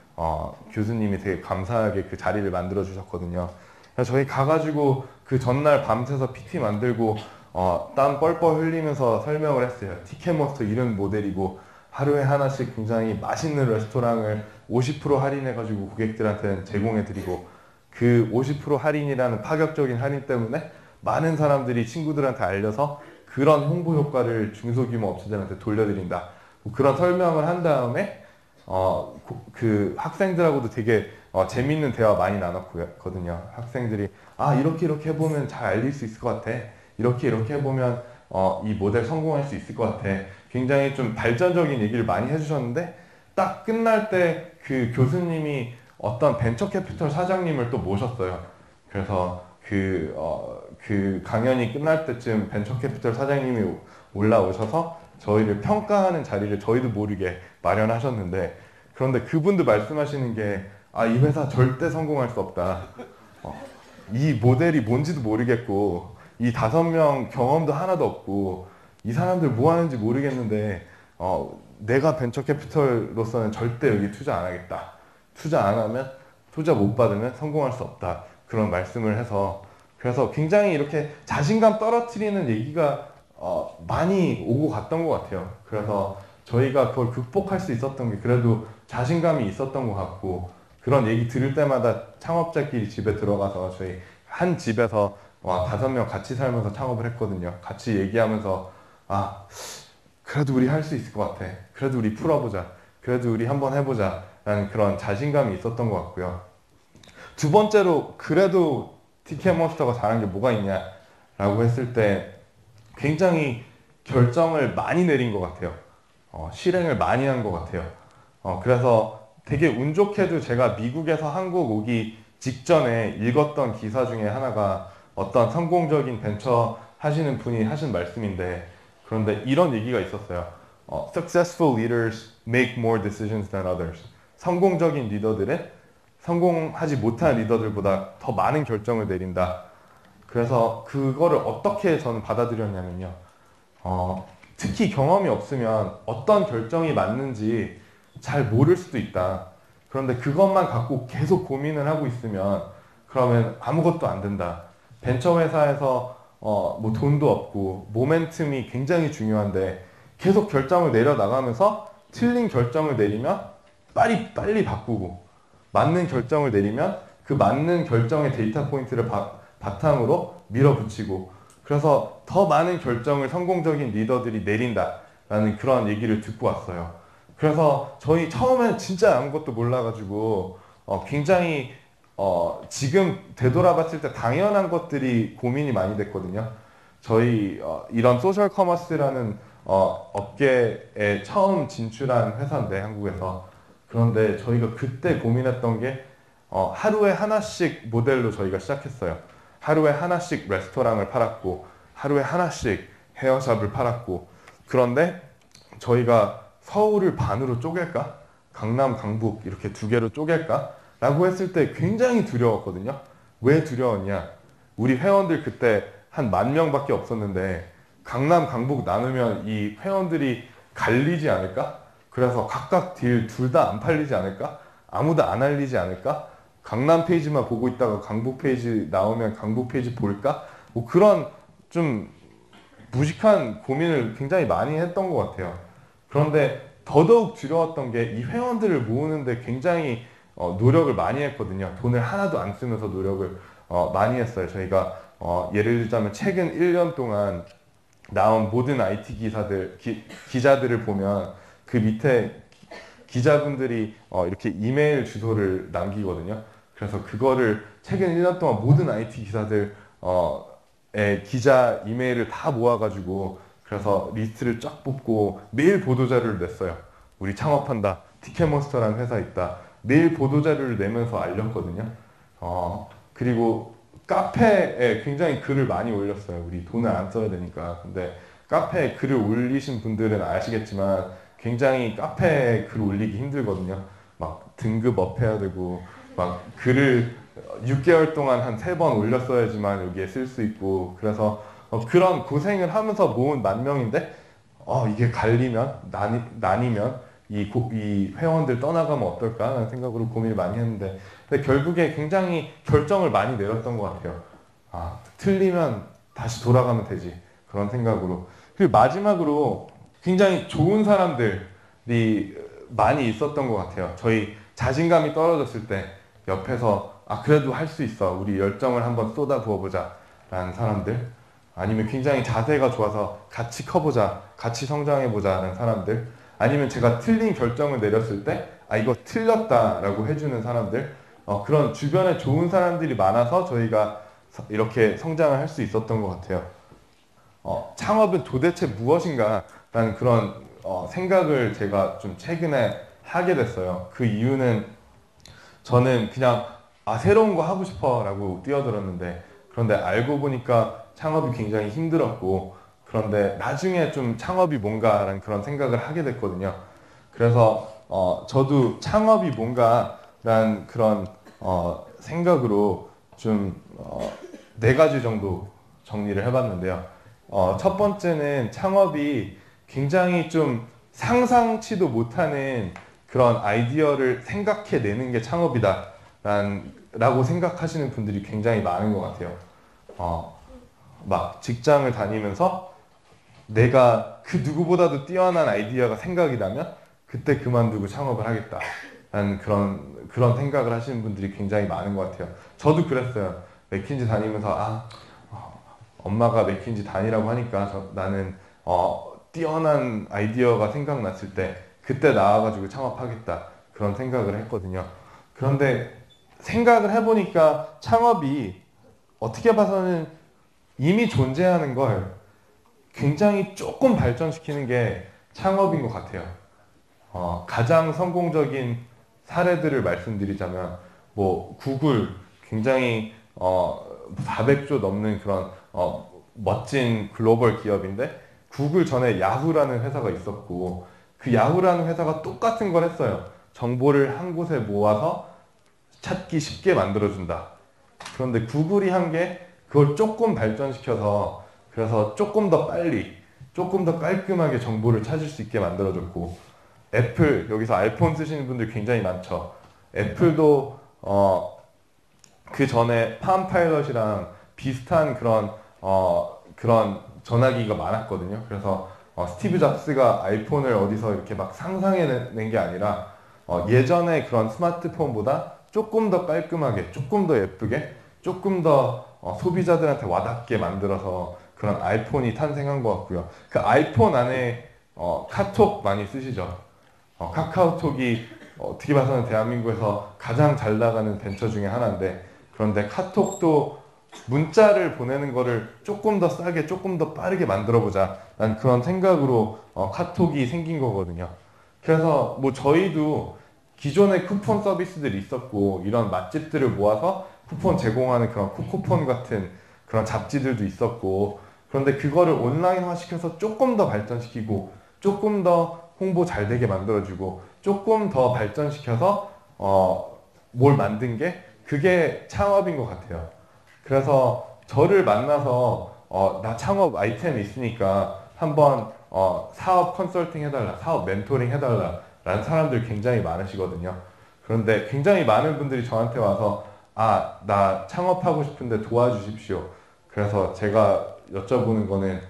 교수님이 되게 감사하게 그 자리를 만들어 주셨거든요. 그래서 저희 가가지고 그 전날 밤새서 PT 만들고 땀 뻘뻘 흘리면서 설명을 했어요. 티켓몬스터 이런 모델이고 하루에 하나씩 굉장히 맛있는 레스토랑을 50% 할인해가지고 고객들한테 제공해드리고 그 50% 할인이라는 파격적인 할인 때문에 많은 사람들이 친구들한테 알려서 그런 홍보 효과를 중소규모 업체들한테 돌려드린다. 그런 설명을 한 다음에 그 학생들하고도 되게 재밌는 대화 많이 나눴거든요. 학생들이 이렇게 해보면 잘 알릴 수 있을 것 같아. 이렇게 해보면 이 모델 성공할 수 있을 것 같아. 굉장히 좀 발전적인 얘기를 많이 해주셨는데 딱 끝날 때 그 교수님이 어떤 벤처 캐피털 사장님을 또 모셨어요. 그래서 그 강연이 끝날 때쯤 벤처 캐피털 사장님이 올라오셔서 저희를 평가하는 자리를 저희도 모르게 마련하셨는데 그런데 그분도 말씀하시는 게 이 회사 절대 성공할 수 없다. 이 모델이 뭔지도 모르겠고 이 5명 경험도 하나도 없고 이 사람들 뭐 하는지 모르겠는데 내가 벤처 캐피털로서는 절대 여기 투자 안 하겠다. 투자 안 하면 투자 못 받으면 성공할 수 없다. 그런 말씀을 해서 그래서 굉장히 이렇게 자신감 떨어뜨리는 얘기가 많이 오고 갔던 것 같아요. 그래서 저희가 그걸 극복할 수 있었던 게 그래도 자신감이 있었던 것 같고 그런 얘기 들을 때마다 창업자끼리 집에 들어가서 저희 한 집에서 5명 같이 살면서 창업을 했거든요. 같이 얘기하면서 그래도 우리 할 수 있을 것 같아. 그래도 우리 풀어보자. 그래도 우리 한번 해보자. 라는 그런 자신감이 있었던 것 같고요. 두 번째로 그래도 티켓몬스터가 잘한 게 뭐가 있냐라고 했을 때 굉장히 결정을 많이 내린 것 같아요. 실행을 많이 한 것 같아요. 그래서 되게 운 좋게도 제가 미국에서 한국 오기 직전에 읽었던 기사 중에 하나가 어떤 성공적인 벤처 하시는 분이 하신 말씀인데, 그런데 이런 얘기가 있었어요. Successful leaders make more decisions than others. 성공적인 리더들은 성공하지 못한 리더들보다 더 많은 결정을 내린다. 그래서 그거를 어떻게 저는 받아들였냐면요. 특히 경험이 없으면 어떤 결정이 맞는지 잘 모를 수도 있다. 그런데 그것만 갖고 계속 고민을 하고 있으면 그러면 아무것도 안 된다. 벤처 회사에서 뭐 돈도 없고 모멘텀이 굉장히 중요한데 계속 결정을 내려 나가면서 틀린 결정을 내리면 빨리 바꾸고, 맞는 결정을 내리면 그 맞는 결정의 데이터 포인트를 바탕으로 밀어붙이고, 그래서 더 많은 결정을 성공적인 리더들이 내린다라는 그런 얘기를 듣고 왔어요. 그래서 저희 처음에는 진짜 아무것도 몰라가지고 굉장히 지금 되돌아봤을 때 당연한 것들이 고민이 많이 됐거든요. 저희 이런 소셜 커머스라는 업계에 처음 진출한 회사인데, 한국에서. 그런데 저희가 그때 고민했던 게 하루에 하나씩 모델로 저희가 시작했어요. 하루에 하나씩 레스토랑을 팔았고, 하루에 하나씩 헤어샵을 팔았고, 그런데 저희가 서울을 반으로 쪼갤까? 강남, 강북 이렇게 두 개로 쪼갤까? 라고 했을 때 굉장히 두려웠거든요. 왜 두려웠냐? 우리 회원들 그때 한 10,000명밖에 없었는데 강남, 강북 나누면 이 회원들이 갈리지 않을까? 그래서 각각 딜 둘 다 안 팔리지 않을까? 아무도 안 알리지 않을까? 강남 페이지만 보고 있다가 강북 페이지 나오면 강북 페이지 볼까? 뭐 그런 좀 무식한 고민을 굉장히 많이 했던 것 같아요. 그런데 더더욱 두려웠던 게 이 회원들을 모으는데 굉장히 노력을 많이 했거든요. 돈을 하나도 안 쓰면서 노력을 많이 했어요. 저희가 예를 들자면 최근 1년 동안 나온 모든 IT 기자들을 보면 그 밑에 기자분들이 이렇게 이메일 주소를 남기거든요. 그래서 그거를 최근 1년 동안 모든 IT 기사들의 기자 이메일을 다 모아가지고 그래서 리스트를 쫙 뽑고 매일 보도자료를 냈어요. 우리 창업한다. 티켓몬스터라는 회사 있다. 매일 보도자료를 내면서 알렸거든요. 그리고 카페에 굉장히 글을 많이 올렸어요. 우리 돈을 안 써야 되니까. 근데 카페에 글을 올리신 분들은 아시겠지만 굉장히 카페에 글 올리기 힘들거든요. 막 등급 업해야 되고, 막 글을 6개월 동안 한 3번 올렸어야지만 여기에 쓸 수 있고, 그래서 그런 고생을 하면서 모은 10,000명인데 이게 갈리면 나뉘면 이 회원들 떠나가면 어떨까 라는 생각으로 고민을 많이 했는데, 근데 결국에 굉장히 결정을 많이 내렸던 것 같아요. 틀리면 다시 돌아가면 되지, 그런 생각으로. 그리고 마지막으로 굉장히 좋은 사람들이 많이 있었던 것 같아요. 저희 자신감이 떨어졌을 때 옆에서 그래도 할 수 있어, 우리 열정을 한번 쏟아 부어보자 라는 사람들, 아니면 굉장히 자세가 좋아서 같이 커보자, 같이 성장해보자 라는 사람들, 아니면 제가 틀린 결정을 내렸을 때 이거 틀렸다 라고 해주는 사람들, 그런 주변에 좋은 사람들이 많아서 저희가 이렇게 성장을 할 수 있었던 것 같아요. 창업은 도대체 무엇인가 라는 그런 생각을 제가 좀 최근에 하게 됐어요. 그 이유는 저는 그냥 새로운 거 하고 싶어 라고 뛰어들었는데, 그런데 알고 보니까 창업이 굉장히 힘들었고, 그런데 나중에 좀 창업이 뭔가라는 그런 생각을 하게 됐거든요. 그래서 저도 창업이 뭔가라는 그런 생각으로 좀 4가지 정도 정리를 해봤는데요. 첫 번째는 창업이 굉장히 좀 상상치도 못하는 그런 아이디어를 생각해내는 게 창업이다 라고 생각하시는 분들이 굉장히 많은 것 같아요. 막 직장을 다니면서 내가 그 누구보다도 뛰어난 아이디어가 생각이 나면 그때 그만두고 창업을 하겠다 라는 그런 생각을 하시는 분들이 굉장히 많은 것 같아요. 저도 그랬어요. 맥킨지 다니면서 엄마가 맥킨지 다니라고 하니까 나는 뛰어난 아이디어가 생각났을 때 그때 나와가지고 창업하겠다 그런 생각을 했거든요. 그런데 생각을 해보니까 창업이 어떻게 봐서는 이미 존재하는 걸 굉장히 조금 발전시키는 게 창업인 것 같아요. 가장 성공적인 사례들을 말씀드리자면 뭐 구글 굉장히 400조 넘는 그런 멋진 글로벌 기업인데 구글 전에 야후라는 회사가 있었고 그 야후라는 회사가 똑같은 걸 했어요. 정보를 한 곳에 모아서 찾기 쉽게 만들어준다. 그런데 구글이 한 게 그걸 조금 발전시켜서 그래서 조금 더 빨리 조금 더 깔끔하게 정보를 찾을 수 있게 만들어줬고 애플 여기서 아이폰 쓰시는 분들 굉장히 많죠. 애플도 그 전에 팜파일럿이랑 비슷한 그런 전화기가 많았거든요. 그래서 스티브 잡스가 아이폰을 어디서 이렇게 막 상상해낸 게 아니라 예전에 그런 스마트폰보다 조금 더 깔끔하게, 조금 더 예쁘게, 조금 더 소비자들한테 와닿게 만들어서 그런 아이폰이 탄생한 것 같고요. 그 아이폰 안에 카톡 많이 쓰시죠? 카카오톡이 어떻게 봐서는 대한민국에서 가장 잘 나가는 벤처 중에 하나인데 그런데 카톡도 문자를 보내는 거를 조금 더 싸게 조금 더 빠르게 만들어 보자 라는 그런 생각으로 카톡이 생긴 거거든요. 그래서 뭐 저희도 기존에 쿠폰 서비스들이 있었고 이런 맛집들을 모아서 쿠폰 제공하는 그런 쿠쿠폰 같은 그런 잡지들도 있었고 그런데 그거를 온라인화 시켜서 조금 더 발전시키고 조금 더 홍보 잘 되게 만들어주고 조금 더 발전시켜서 뭘 만든 게 그게 창업인 것 같아요. 그래서 저를 만나서 나 창업 아이템이 있으니까 한번 사업 컨설팅 해달라, 사업 멘토링 해달라 라는 사람들 굉장히 많으시거든요. 그런데 굉장히 많은 분들이 저한테 와서 나 창업하고 싶은데 도와주십시오. 그래서 제가 여쭤보는 거는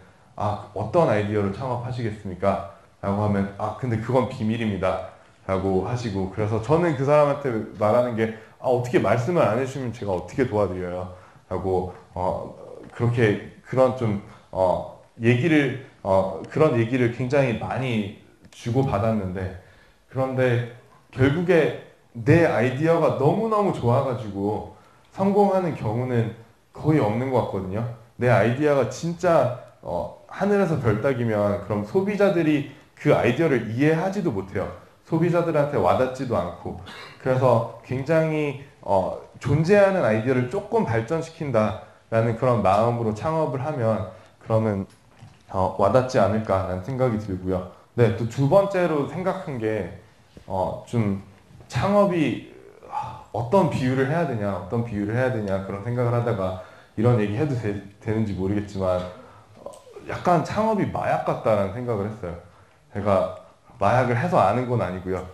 어떤 아이디어로 창업하시겠습니까? 라고 하면 근데 그건 비밀입니다 라고 하시고 그래서 저는 그 사람한테 말하는 게 어떻게 말씀을 안 해주시면 제가 어떻게 도와드려요? 라고 그렇게 그런 좀 그런 얘기를 굉장히 많이 주고받았는데 그런데 결국에 내 아이디어가 너무너무 좋아가지고 성공하는 경우는 거의 없는 것 같거든요. 내 아이디어가 진짜 하늘에서 별 따기면 그럼 소비자들이 그 아이디어를 이해하지도 못해요. 소비자들한테 와닿지도 않고 그래서 굉장히 존재하는 아이디어를 조금 발전시킨다라는 그런 마음으로 창업을 하면 그러면 와닿지 않을까라는 생각이 들고요. 네, 또 두 번째로 생각한 게 좀 창업이 어떤 비유를 해야 되냐 그런 생각을 하다가 이런 얘기 해도 되는지 모르겠지만 약간 창업이 마약 같다라는 생각을 했어요. 제가 마약을 해서 아는 건 아니고요.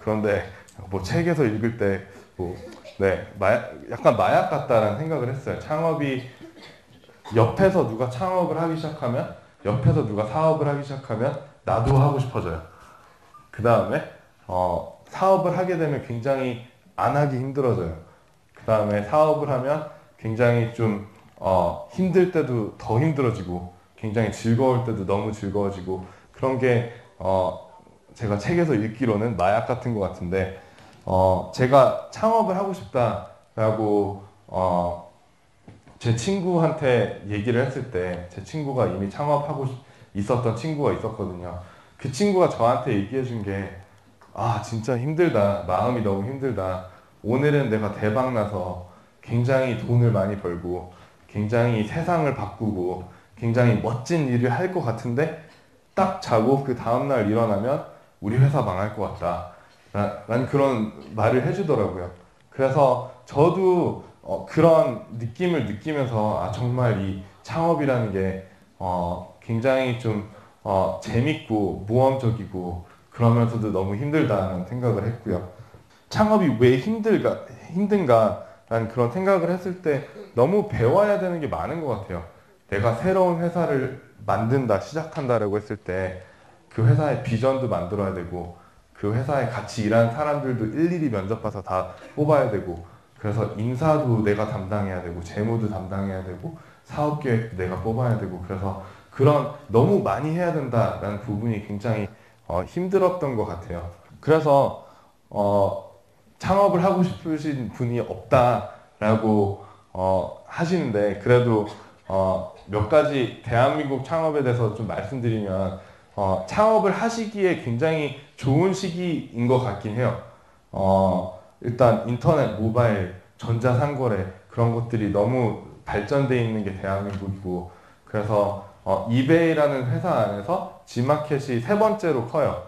그런데 뭐 책에서 읽을 때 약간 마약 같다라는 생각을 했어요. 창업이 옆에서 누가 창업을 하기 시작하면 옆에서 누가 사업을 하기 시작하면 나도 하고 싶어져요. 그 다음에 사업을 하게 되면 굉장히 안 하기 힘들어져요. 그 다음에 사업을 하면 굉장히 좀 힘들 때도 더 힘들어지고 굉장히 즐거울 때도 너무 즐거워지고 그런 게 제가 책에서 읽기로는 마약 같은 것 같은데 제가 창업을 하고 싶다라고 제 친구한테 얘기를 했을 때 제 친구가 이미 창업하고 있었던 친구가 있었거든요. 그 친구가 저한테 얘기해 준 게 진짜 힘들다. 마음이 너무 힘들다. 오늘은 내가 대박 나서 굉장히 돈을 많이 벌고 굉장히 세상을 바꾸고 굉장히 멋진 일을 할 것 같은데 딱 자고 그 다음날 일어나면 우리 회사 망할 것 같다. 라는 그런 말을 해주더라고요. 그래서 저도 그런 느낌을 느끼면서 정말 이 창업이라는 게 굉장히 좀 재밌고 모험적이고 그러면서도 너무 힘들다는 생각을 했고요. 창업이 왜 힘든가라는 그런 생각을 했을 때 너무 배워야 되는 게 많은 것 같아요. 내가 새로운 회사를 만든다, 시작한다라고 했을 때 그 회사의 비전도 만들어야 되고 그 회사에 같이 일하는 사람들도 일일이 면접 봐서 다 뽑아야 되고 그래서 인사도 내가 담당해야 되고 재무도 담당해야 되고 사업 계획도 내가 뽑아야 되고 그래서 그런 너무 많이 해야 된다라는 부분이 굉장히 힘들었던 것 같아요. 그래서 창업을 하고 싶으신 분이 없다라고 하시는데 그래도 몇 가지 대한민국 창업에 대해서 좀 말씀드리면 창업을 하시기에 굉장히 좋은 시기인 것 같긴 해요. 일단 인터넷, 모바일, 전자상거래 그런 것들이 너무 발전되어 있는 게 대한민국이고 그래서 이베이라는 회사 안에서 G마켓이 세 번째로 커요.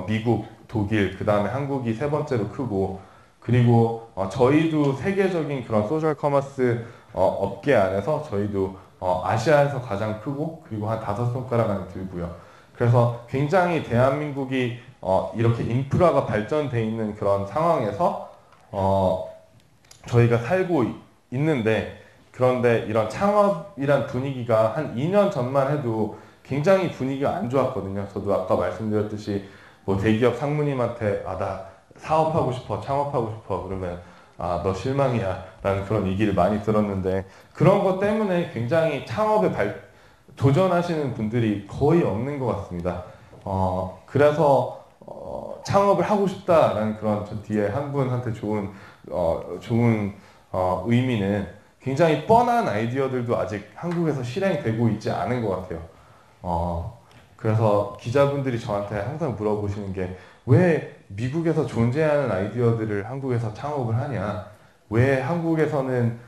미국, 독일, 그 다음에 한국이 세 번째로 크고 그리고 저희도 세계적인 그런 소셜 커머스 업계 안에서 저희도 아시아에서 가장 크고 그리고 한 5손가락 안에 들고요. 그래서 굉장히 대한민국이 이렇게 인프라가 발전돼 있는 그런 상황에서 저희가 살고 있는데 그런데 이런 창업이란 분위기가 한 2년 전만 해도 굉장히 분위기가 안 좋았거든요. 저도 아까 말씀드렸듯이 뭐 대기업 상무님한테 나 사업하고 싶어, 창업하고 싶어 그러면 너 실망이야 라는 그런 얘기를 많이 들었는데 그런 것 때문에 굉장히 창업에 도전하시는 분들이 거의 없는 것 같습니다. 그래서 창업을 하고 싶다라는 그런 저 뒤에 한 분한테 좋은 의미는 굉장히 뻔한 아이디어들도 아직 한국에서 실행되고 있지 않은 것 같아요. 그래서 기자분들이 저한테 항상 물어보시는 게 왜 미국에서 존재하는 아이디어들을 한국에서 창업을 하냐? 왜 한국에서는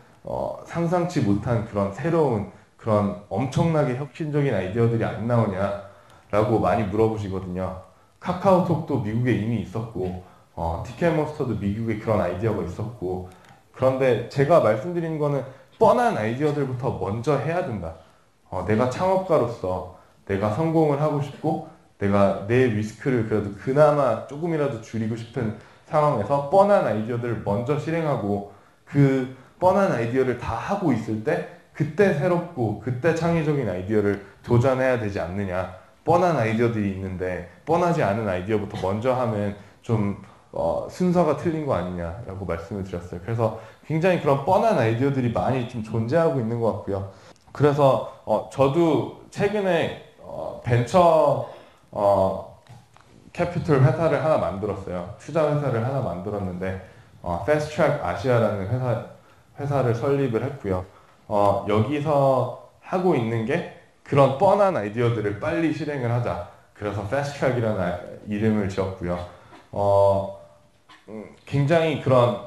상상치 못한 그런 새로운 그런 엄청나게 혁신적인 아이디어들이 안 나오냐? 라고 많이 물어보시거든요. 카카오톡도 미국에 이미 있었고 티켓몬스터도 미국에 그런 아이디어가 있었고 그런데 제가 말씀드리는 거는 뻔한 아이디어들부터 먼저 해야 된다. 내가 창업가로서 내가 성공을 하고 싶고 내가 내 리스크를 그래도 그나마 조금이라도 줄이고 싶은 상황에서 뻔한 아이디어들을 먼저 실행하고 그 뻔한 아이디어를 다 하고 있을 때 그때 새롭고 그때 창의적인 아이디어를 도전해야 되지 않느냐. 뻔한 아이디어들이 있는데 뻔하지 않은 아이디어부터 먼저 하면 좀 순서가 틀린 거 아니냐라고 말씀을 드렸어요. 그래서 굉장히 그런 뻔한 아이디어들이 많이 좀 존재하고 있는 것 같고요. 그래서 저도 최근에 벤처 캐피털 회사를 하나 만들었어요. 투자 회사를 하나 만들었는데 패스트트랙 아시아라는 회사를 설립을 했고요. 여기서 하고 있는 게 그런 뻔한 아이디어들을 빨리 실행을 하자. 그래서 패스트트랙이라는 이름을 지었고요. 굉장히 그런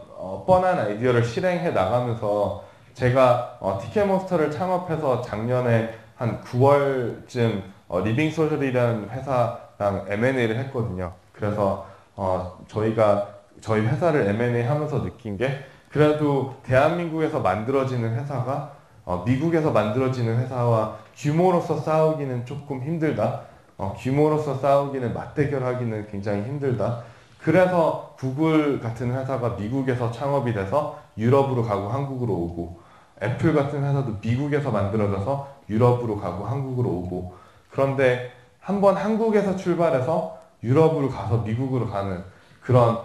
뻔한 아이디어를 실행해 나가면서 제가 티켓몬스터를 창업해서 작년에 한 9월쯤 리빙소셜이라는 회사랑 M&A를 했거든요. 그래서 저희 회사를 M&A 하면서 느낀 게 그래도 대한민국에서 만들어지는 회사가 미국에서 만들어지는 회사와 규모로서 싸우기는 조금 힘들다. 규모로서 싸우기는 맞대결하기는 굉장히 힘들다. 그래서 구글 같은 회사가 미국에서 창업이 돼서 유럽으로 가고 한국으로 오고 애플 같은 회사도 미국에서 만들어져서 유럽으로 가고 한국으로 오고 그런데 한번 한국에서 출발해서 유럽으로 가서 미국으로 가는 그런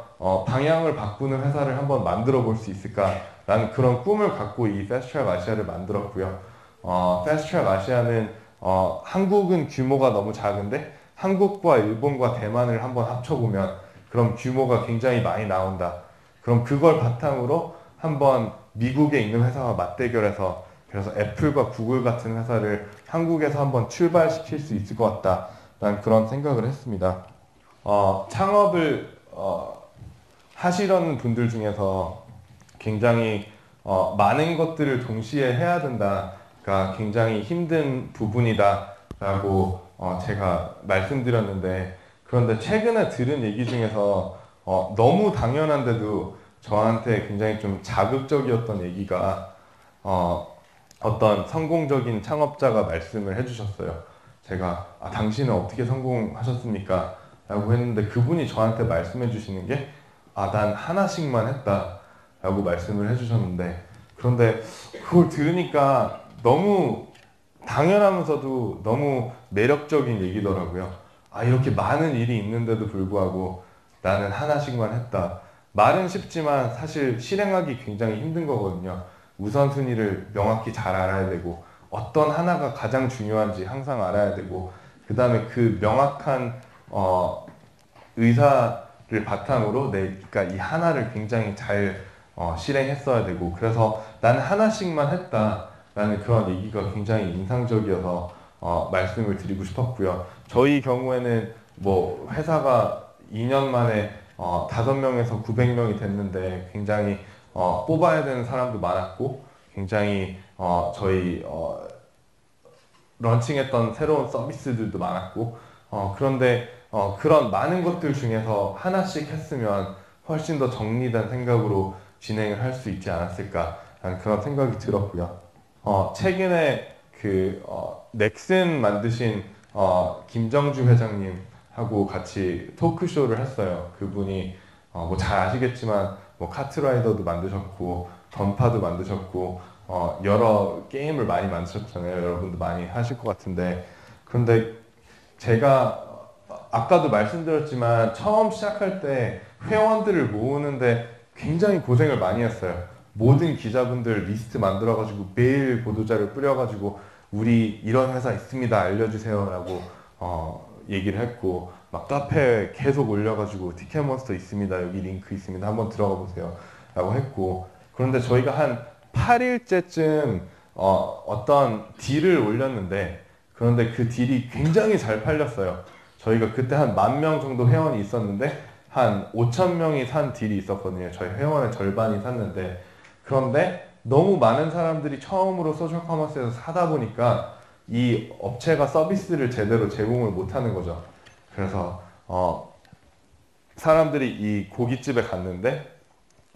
방향을 바꾸는 회사를 한번 만들어 볼 수 있을까라는 그런 꿈을 갖고 이 패스트트랙 아시아를 만들었고요. 패스트트랙 아시아는 한국은 규모가 너무 작은데 한국과 일본과 대만을 한번 합쳐보면 그럼 규모가 굉장히 많이 나온다. 그럼 그걸 바탕으로 한번 미국에 있는 회사와 맞대결해서 그래서 애플과 구글 같은 회사를 한국에서 한번 출발시킬 수 있을 것 같다라는 그런 생각을 했습니다. 창업을 하시려는 분들 중에서 굉장히 많은 것들을 동시에 해야 된다가 굉장히 힘든 부분이다라고 제가 말씀드렸는데 그런데 최근에 들은 얘기 중에서 너무 당연한데도 저한테 굉장히 좀 자극적이었던 얘기가 어떤 성공적인 창업자가 말씀을 해주셨어요. 제가 당신은 어떻게 성공하셨습니까? 라고 했는데 그분이 저한테 말씀해 주시는 게 난 하나씩만 했다 라고 말씀을 해주셨는데 그런데 그걸 들으니까 너무 당연하면서도 너무 매력적인 얘기더라고요. 이렇게 많은 일이 있는데도 불구하고 나는 하나씩만 했다 말은 쉽지만 사실 실행하기 굉장히 힘든 거거든요. 우선순위를 명확히 잘 알아야 되고 어떤 하나가 가장 중요한지 항상 알아야 되고 그 다음에 그 명확한 의사를 바탕으로 내가 이 하나를 굉장히 잘 실행했어야 되고 그래서 나는 하나씩만 했다라는 그런 얘기가 굉장히 인상적이어서 말씀을 드리고 싶었고요. 저희 경우에는 뭐 회사가 2년 만에 5명에서 900명이 됐는데 굉장히 뽑아야 되는 사람도 많았고 굉장히 저희 런칭했던 새로운 서비스들도 많았고 그런데 그런 많은 것들 중에서 하나씩 했으면 훨씬 더 정리된 생각으로 진행을 할 수 있지 않았을까라는 그런 생각이 들었고요. 최근에 넥슨 만드신 김정주 회장님하고 같이 토크쇼를 했어요. 그분이 뭐 잘 아시겠지만 뭐 카트라이더도 만드셨고 던파도 만드셨고 여러 게임을 많이 만드셨잖아요. 여러분도 많이 하실 것 같은데 그런데 제가 아까도 말씀드렸지만 처음 시작할 때 회원들을 모으는데 굉장히 고생을 많이 했어요. 모든 기자분들 리스트 만들어가지고 매일 보도자를 뿌려가지고 우리 이런 회사 있습니다 알려주세요 라고 얘기를 했고 막 카페에 계속 올려가지고 티켓몬스터 있습니다 여기 링크 있습니다 한번 들어가 보세요 라고 했고 그런데 저희가 한 8일째쯤 어떤 딜을 올렸는데 그런데 그 딜이 굉장히 잘 팔렸어요. 저희가 그때 한 10,000명 정도 회원이 있었는데 한 5,000명이 산 딜이 있었거든요. 저희 회원의 절반이 샀는데 그런데 너무 많은 사람들이 처음으로 소셜 커머스에서 사다 보니까 이 업체가 서비스를 제대로 제공을 못하는 거죠. 그래서 사람들이 이 고깃집에 갔는데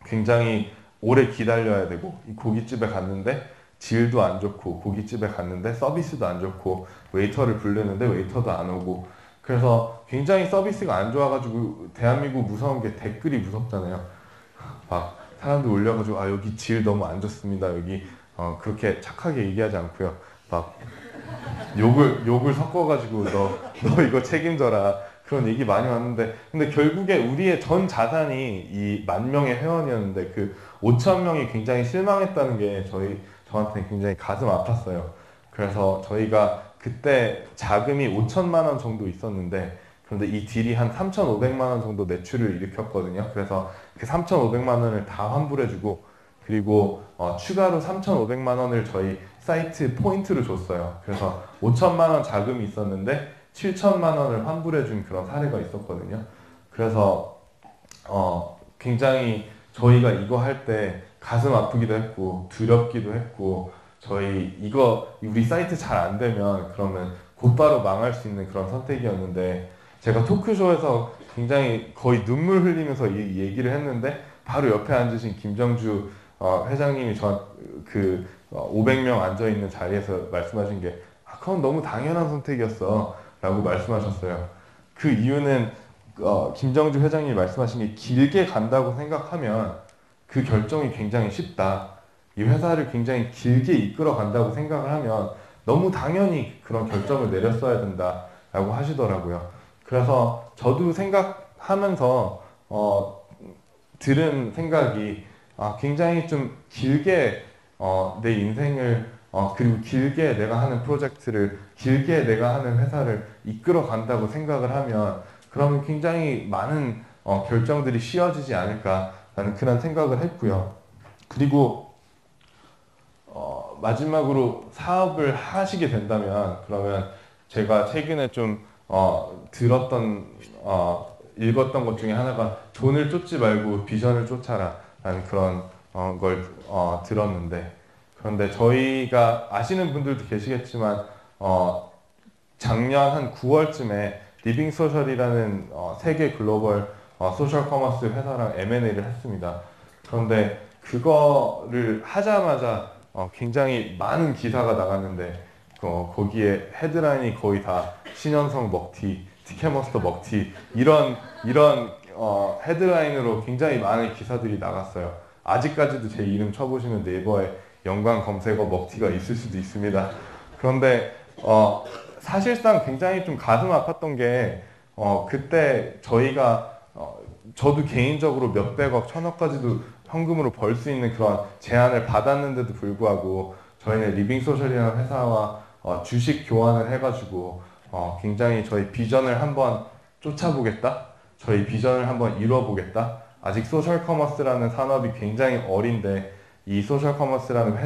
굉장히 오래 기다려야 되고 이 고깃집에 갔는데 질도 안 좋고 고깃집에 갔는데 서비스도 안 좋고 웨이터를 부르는데 웨이터도 안 오고 그래서 굉장히 서비스가 안 좋아가지고 대한민국 무서운 게 댓글이 무섭잖아요. 막 사람들 올려가지고 아 여기 질 너무 안 좋습니다. 여기 그렇게 착하게 얘기하지 않고요. 막 욕을 섞어가지고 너 이거 책임져라 그런 얘기 많이 왔는데 근데 결국에 우리의 전 자산이 이 10,000명의 회원이었는데 그 5,000명이 굉장히 실망했다는 게 저한테는 굉장히 가슴 아팠어요. 그래서 저희가 그때 자금이 5천만 원 정도 있었는데 그런데 이 딜이 한 3,500만 원 정도 매출을 일으켰거든요. 그래서 그 3,500만 원을 다 환불해주고 그리고 추가로 3,500만 원을 저희 사이트 포인트로 줬어요. 그래서 5천만 원 자금이 있었는데 7천만 원을 환불해준 그런 사례가 있었거든요. 그래서 굉장히 저희가 이거 할 때 가슴 아프기도 했고 두렵기도 했고 저희 이거 우리 사이트 잘 안 되면 그러면 곧바로 망할 수 있는 그런 선택이었는데 제가 토크쇼에서 굉장히 거의 눈물 흘리면서 이 얘기를 했는데 바로 옆에 앉으신 김정주 회장님이 500명 앉아있는 자리에서 말씀하신 게 그건 너무 당연한 선택이었어 라고 말씀하셨어요. 그 이유는 김정주 회장님이 말씀하신 게 길게 간다고 생각하면 그 결정이 굉장히 쉽다. 이 회사를 굉장히 길게 이끌어 간다고 생각을 하면 너무 당연히 그런 결정을 내렸어야 된다라고 하시더라고요. 그래서 저도 생각하면서 들은 생각이 굉장히 좀 길게 내 인생을 그리고 길게 내가 하는 프로젝트를 길게 내가 하는 회사를 이끌어 간다고 생각을 하면 그러면 굉장히 많은 결정들이 쉬워지지 않을까라는 그런 생각을 했고요. 그리고 마지막으로 사업을 하시게 된다면 그러면 제가 최근에 좀 읽었던 것 중에 하나가 돈을 쫓지 말고 비전을 쫓아라 라는 그런 걸 들었는데 그런데 저희가 아시는 분들도 계시겠지만 작년 한 9월쯤에 리빙소셜이라는 세계 글로벌 소셜 커머스 회사랑 M&A를 했습니다. 그런데 그거를 하자마자 굉장히 많은 기사가 나갔는데 거기에 헤드라인이 거의 다 신현성 먹튀, 티켓몬스터 먹튀 이런 헤드라인으로 굉장히 많은 기사들이 나갔어요. 아직까지도 제 이름 쳐보시면 네이버에 연관 검색어 먹튀가 있을 수도 있습니다. 그런데 사실상 굉장히 좀 가슴 아팠던 게 그때 저희가 저도 개인적으로 몇백억, 천억까지도 현금으로 벌 수 있는 그런 제안을 받았는데도 불구하고 저희는 리빙소셜이라는 회사와 주식 교환을 해가지고 굉장히 저희 비전을 한번 쫓아보겠다, 저희 비전을 한번 이루어보겠다. 아직 소셜 커머스라는 산업이 굉장히 어린데 이 소셜 커머스라는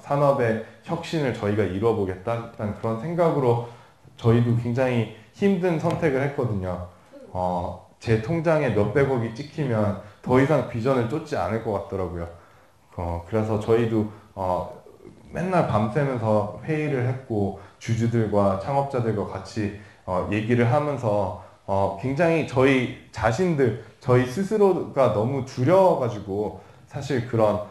산업의 혁신을 저희가 이루어보겠다는 그런 생각으로 저희도 굉장히 힘든 선택을 했거든요. 제 통장에 몇백억이 찍히면 더 이상 비전을 쫓지 않을 것 같더라고요. 그래서 저희도 맨날 밤새면서 회의를 했고 주주들과 창업자들과 같이 얘기를 하면서 굉장히 저희 자신들, 저희 스스로가 너무 두려워가지고 사실 그런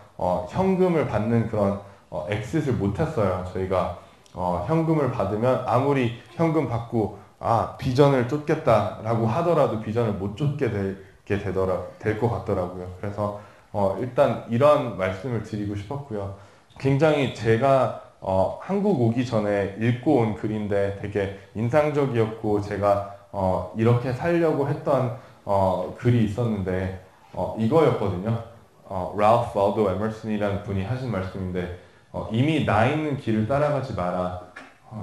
현금을 받는 그런 엑싯을 못했어요. 저희가 현금을 받으면 아무리 현금 받고 비전을 쫓겠다라고 하더라도 비전을 못 쫓게 될 것 같더라고요. 그래서 일단 이런 말씀을 드리고 싶었고요. 굉장히 제가 한국 오기 전에 읽고 온 글인데 되게 인상적이었고 제가 이렇게 살려고 했던 글이 있었는데 이거였거든요. 랄프 월도 에머슨이라는 분이 하신 말씀인데 이미 나 있는 길을 따라가지 마라.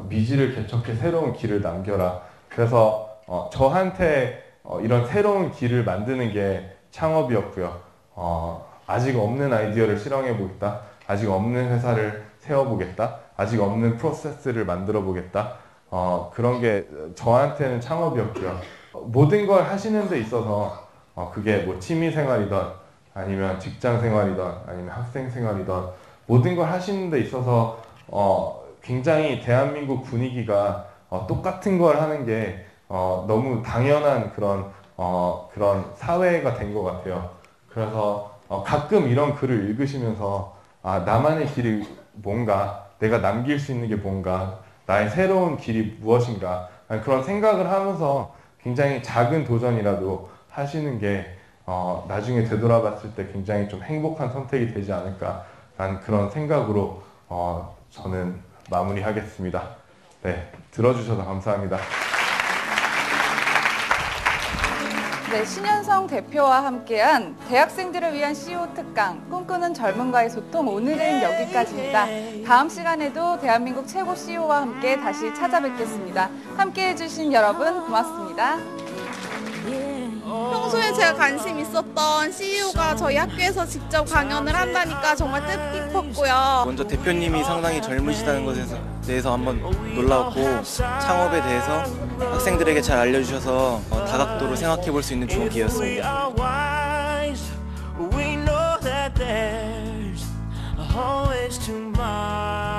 미지를 개척해 새로운 길을 남겨라. 그래서 저한테 이런 새로운 길을 만드는 게 창업이었고요. 아직 없는 아이디어를 실행해 보겠다. 아직 없는 회사를 세워보겠다. 아직 없는 프로세스를 만들어 보겠다. 그런 게 저한테는 창업이었고요. 모든 걸 하시는 데 있어서 그게 뭐 취미 생활이든 아니면 직장 생활이든 아니면 학생 생활이든 모든 걸 하시는 데 있어서 굉장히 대한민국 분위기가 똑같은 걸 하는 게 너무 당연한 그런 사회가 된 것 같아요. 그래서 가끔 이런 글을 읽으시면서 나만의 길이 뭔가, 내가 남길 수 있는 게 뭔가, 나의 새로운 길이 무엇인가 그런 생각을 하면서 굉장히 작은 도전이라도 하시는 게 나중에 되돌아봤을 때 굉장히 좀 행복한 선택이 되지 않을까라는 그런 생각으로 저는 마무리하겠습니다. 네, 들어주셔서 감사합니다. 네, 신현성 대표와 함께한 대학생들을 위한 CEO 특강 꿈꾸는 젊은과의 소통, 오늘은 여기까지입니다. 다음 시간에도 대한민국 최고 CEO와 함께 다시 찾아뵙겠습니다. 함께해 주신 여러분 고맙습니다. 평소에 제가 관심 있었던 CEO가 저희 학교에서 직접 강연을 한다니까 정말 뜻깊었고요. 먼저 대표님이 상당히 젊으시다는 것에 대해서 한번 놀라웠고, 창업에 대해서 학생들에게 잘 알려주셔서 다각도로 생각해 볼 수 있는 좋은 기회였습니다. We know that there's always tomorrow.